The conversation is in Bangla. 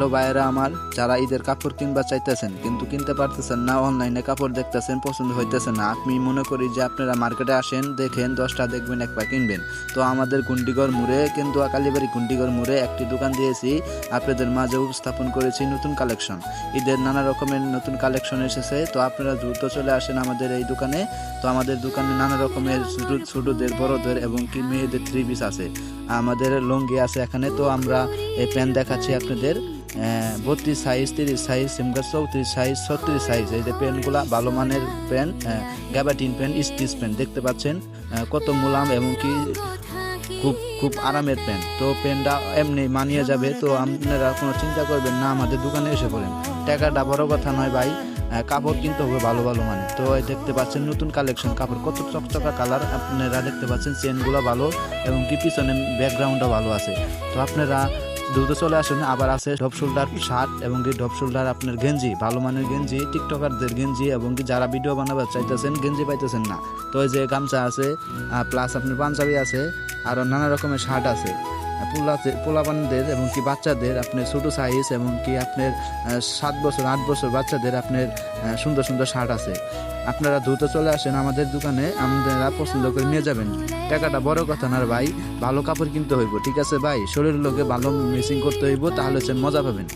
হ্যালো ভাইয়েরা আমার, যারা ঈদের কাপড় কিনবা চাইতেছেন কিন্তু কিনতে পারতেছেন না, অনলাইনে কাপড় দেখতেছেন পছন্দ হইতেছে না, আমি মনে করি যে আপনারা মার্কেটে আসেন, দেখেন 10টা দেখবেন এক পা কিনবেন। তো আমাদের কুন্টিগড় মোড়ে কিন্তু কালীবাড়ি কুন্টিগড় মোড়ে একটি দোকান দিয়েছি, আপনাদের মাঝে উপস্থাপন করেছি নতুন কালেকশন। ঈদের নানা রকমের নতুন কালেকশন এসেছে, তো আপনারা দ্রুত চলে আসেন আমাদের এই দোকানে। তো আমাদের দোকানে নানা রকমের ছোটদের বড়দের এবং কি মেয়েদের 3 পিস আছে, আমাদের লুঙ্গি আছে এখানে। তো আমরা এই প্যান্ট দেখাচ্ছি আপনাদের 32 সাইজ, 30 সাইজ, 34 সাইজ, 36 সাইজ। এই যে প্যান্টগুলা ভালো মানের pant, gabardine pant, stitch pant দেখতে পাচ্ছেন, কত মোলাম এবং কি খুব খুব আরামের প্যান্ট। তো প্যান্টটা এমনি মানিয়ে যাবে, তো আপনারা কোনো চিন্তা করবেন না, আমাদের দোকানে এসে পড়েন। টাকাটা বড় কথা নয় ভাই, কাপড় কিনতে হবে ভালো ভালো মানে। তো দেখতে পাচ্ছেন নতুন কালেকশন কাপড়, কত চকচকা কালার, আপনারা দেখতে পাচ্ছেন চেনগুলো ভালো এবং কি পিছনে ব্যাকগ্রাউন্ডটা ভালো আছে। তো আপনারা দ্রুত চলে আসুন। আবার আছে ডপ শোল্ডার শার্ট এবং কি ডপ শোল্ডার আপনার গেঞ্জি, ভালো মানের গেঞ্জি, টিকটকারদের গেঞ্জি এবং কি যারা ভিডিও বানাবার চাইতেছেন গেঞ্জি পাইতেছেন না, তো এই যে গামছা আছে, প্লাস আপনার পাঞ্জাবি আছে, আরও নানা রকমের শার্ট আছে পোলাপানদের এবং কি বাচ্চাদের আপনার ছোটো সাইজ এবং কি আপনার 7 বছর 8 বছর বাচ্চাদের আপনার সুন্দর সুন্দর শার্ট আছে। আপনারা দ্রুত চলে আসেন আমাদের দোকানে, আপনারা পছন্দ করে নিয়ে যাবেন। টাকাটা বড় কথা না ভাই, ভালো কাপড় কিনতে হইব, ঠিক আছে ভাই? শরীরের লোকে ভালো মেসিং করতে হইব, তাহলে মজা পাবেন।